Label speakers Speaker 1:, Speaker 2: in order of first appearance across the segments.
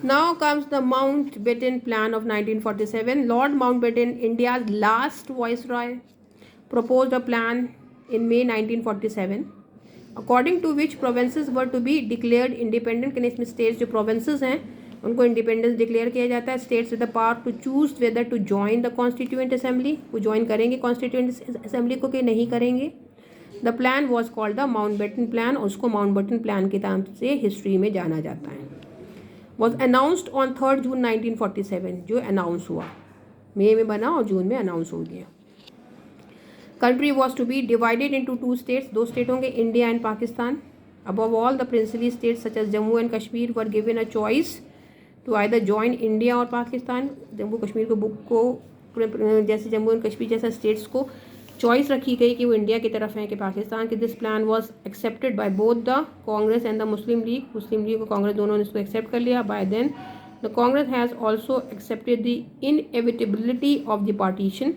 Speaker 1: Now comes the Mountbatten Plan of 1947. Lord Mountbatten, India's last viceroy, proposed a plan in May 1947, according to which provinces were to be declared independent. कि इसमें states जो provinces हैं उनको independence declare किया जाता है. States with the power to choose whether to join the Constituent Assembly, वो join करेंगे Constituent Assembly को कि नहीं करेंगे. The plan was called the Mountbatten Plan, और उसको Mountbatten Plan के नाम से हिस्ट्री में जाना जाता है. Was announced on 3 जून 1947, जो अनाउंस हुआ, मई में बना और जून में अनाउंस हो गया. Country was to be divided into 2 states, 2 state होंगे, India and Pakistan. Above all, the princely states such as Jammu and Kashmir were given a choice to either join India और पाकिस्तान. जम्मू कश्मीर को बुक को जैसे जम्मू एंड कश्मीर जैसा states को choice रखी गई कि वो इंडिया की तरफ हैं कि पाकिस्तान की. This plan was accepted by both the Congress and the Muslim League और कांग्रेस दोनों ने इसको एक्सेप्ट कर लिया. By then the Congress has also accepted the inevitability of the partition,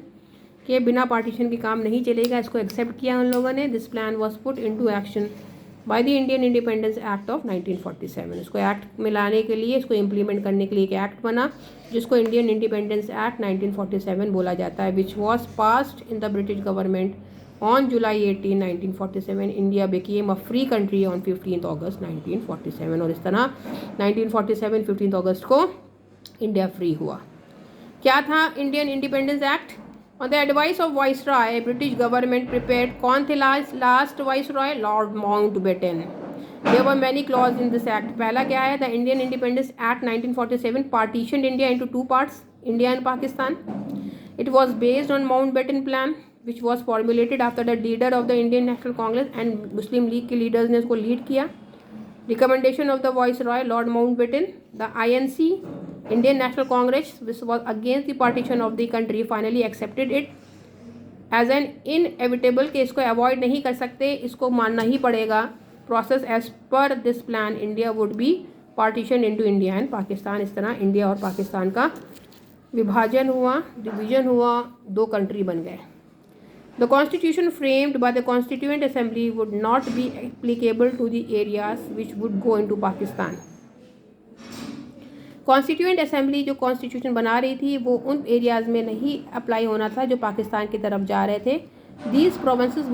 Speaker 1: के बिना पार्टीशन के काम नहीं चलेगा, इसको एक्सेप्ट किया उन लोगों ने. This plan was put into action by the Indian independence act of 1947. इसको एक्ट में लाने के लिए, इसको इम्प्लीमेंट करने के लिए एक एक्ट बना जिसको इंडियन इंडिपेंडेंस एक्ट 1947 बोला जाता है, which was passed in the British government on July 18, 1947. India became a free country on 15 August 1947, और इस तरह 1947 15 अगस्त को इंडिया फ्री हुआ. क्या था Indian independence act? On the advice of Viceroy, British government prepared. कौन थे last Viceroy? Lord Mountbatten. There were many clauses in this act. पहला क्या है? The Indian Independence Act 1947 partitioned India into 2 parts, India and Pakistan. It was based on Mountbatten Plan, which was formulated after the leader of the Indian National Congress and Muslim League के leaders ने इसको lead किया. Recommendation of the Viceroy, Lord Mountbatten. The INC, Indian National Congress, which was against the partition of the country, finally accepted it as an inevitable, कि इसको avoid नहीं कर सकते, इसको मानना ही पड़ेगा. Process as per this plan India would be partition into India and Pakistan. इस तरह इंडिया और पाकिस्तान का विभाजन हुआ, डिवीजन हुआ, 2 कंट्री बन गए. The constitution framed by the Constituent Assembly would not be applicable to the areas which would go into Pakistan. Constituent assembly जो कॉन्स्टिट्यूशन बना रही थी वो उन एरियाज़ में नहीं अप्लाई होना था जो पाकिस्तान की तरफ जा रहे थे. These provinces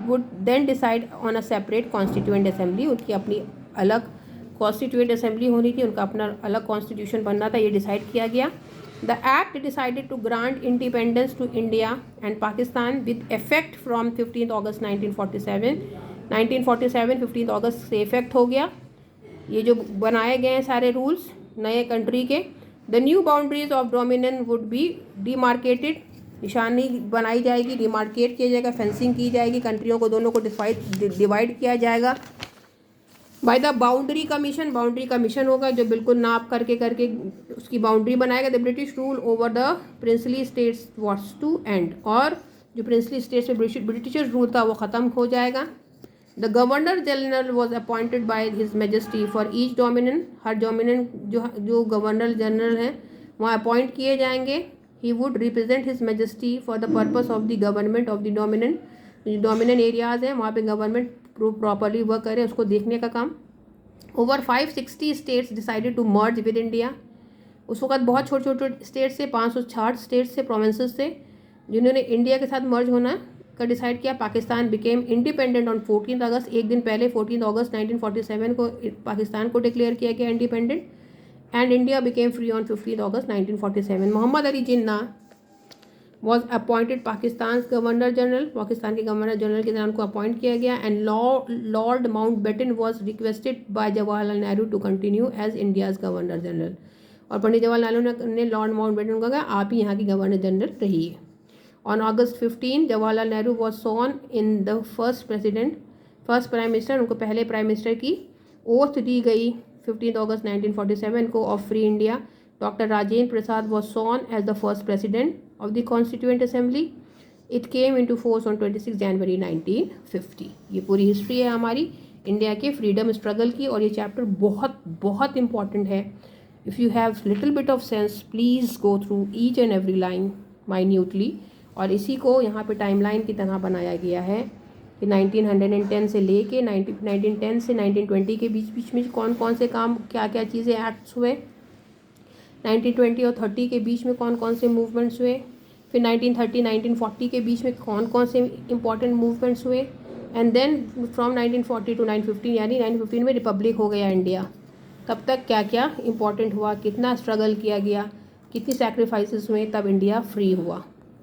Speaker 1: would then decide on a separate constituent assembly. उनकी अपनी अलग कॉन्स्टिट्यूएंट असेंबली होनी थी, उनका अपना अलग कॉन्स्टिट्यूशन बनना था, ये डिसाइड किया गया. The act decided to grant independence to India and Pakistan with effect from 15 August 1947. 1947 15 अगस्त से इफेक्ट हो गया. ये जो बनाए गए हैं सारे रूल्स नए कंट्री के. The new boundaries of dominion would be demarcated. निशानी बनाई जाएगी, डिमार्केट किया जाएगा, फेंसिंग की जाएगी, कंट्रियों को दोनों को डिवाइड किया जाएगा by the boundary commission. Boundary commission होगा जो बिल्कुल नाप करके उसकी बाउंड्री बनाएगा. The British rule over the princely states was to end. और जो प्रिंसली स्टेट्स में ब्रिटिशर्स रूल था वो ख़त्म हो जाएगा. The Governor General was appointed by His Majesty for each dominion. Her dominion जो गवर्नर जनरल हैं वहाँ अपॉइंट किए जाएंगे. He would represent His Majesty for the purpose of the government of the dominion. जो डोमिनियन एरियाज़ हैं वहाँ पे government properly work करे उसको देखने का काम. Over 560 states decided to merge with India. उस वक्त बहुत छोटे छोटे स्टेट्स थे, 560 स्टेट्स थे, प्रोविंसेस थे जिन्होंने इंडिया के साथ मर्ज होना का डिसाइड किया. पाकिस्तान बिकेम इंडिपेंडेंट ऑन 14 अगस्त. एक दिन पहले 14 अगस्त 1947 को पाकिस्तान को डिक्लेयर किया गया independent. And India became free on 15 August 1947. Mohammad Ali Jinnah was appointed Pakistan governor general. Pakistan के गवर्नर जनरल के नाम को अपॉइंट किया गया. And Lord Mountbatten was requested by Jawaharlal Nehru to continue as India's governor general. और पंडित जवाहरलाल नेहरू ने लॉर्ड माउंटबेटन को कहा आप ही यहाँ की गवर्नर जनरल रहिए. On August 15, Jawaharlal Nehru was sworn in the first prime minister. उनको पहले प्राइम मिनिस्टर की ओथ दी गई 15 अगस्त 1947 को of free India. Doctor Rajendra Prasad was sworn as the first president of the Constituent Assembly. It came into force on 26 January 1950. ये पूरी history है हमारी India के फ्रीडम स्ट्रगल की, और ये चैप्टर बहुत बहुत इंपॉर्टेंट है. If you have little bit of sense please go through each and every line minutely. और इसी को यहाँ पे टाइमलाइन की तरह बनाया गया है कि 1910 से लेके 1910 से 1920 के बीच बीच में कौन कौन से काम, क्या क्या चीज़ें एक्ट्स हुए, 1920 और 30 के बीच में कौन कौन से मूवमेंट्स हुए, फिर 1930 1940 के बीच में कौन कौन से इंपॉर्टेंट मूवमेंट्स हुए, एंड देन फ्रॉम 1940 टू 1915 यानी 1915 में रिपब्लिक हो गया इंडिया, तब तक क्या क्या इंपॉर्टेंट हुआ, कितना स्ट्रगल किया गया, कितनी सैक्रिफाइसेस हुए, तब इंडिया फ्री हुआ।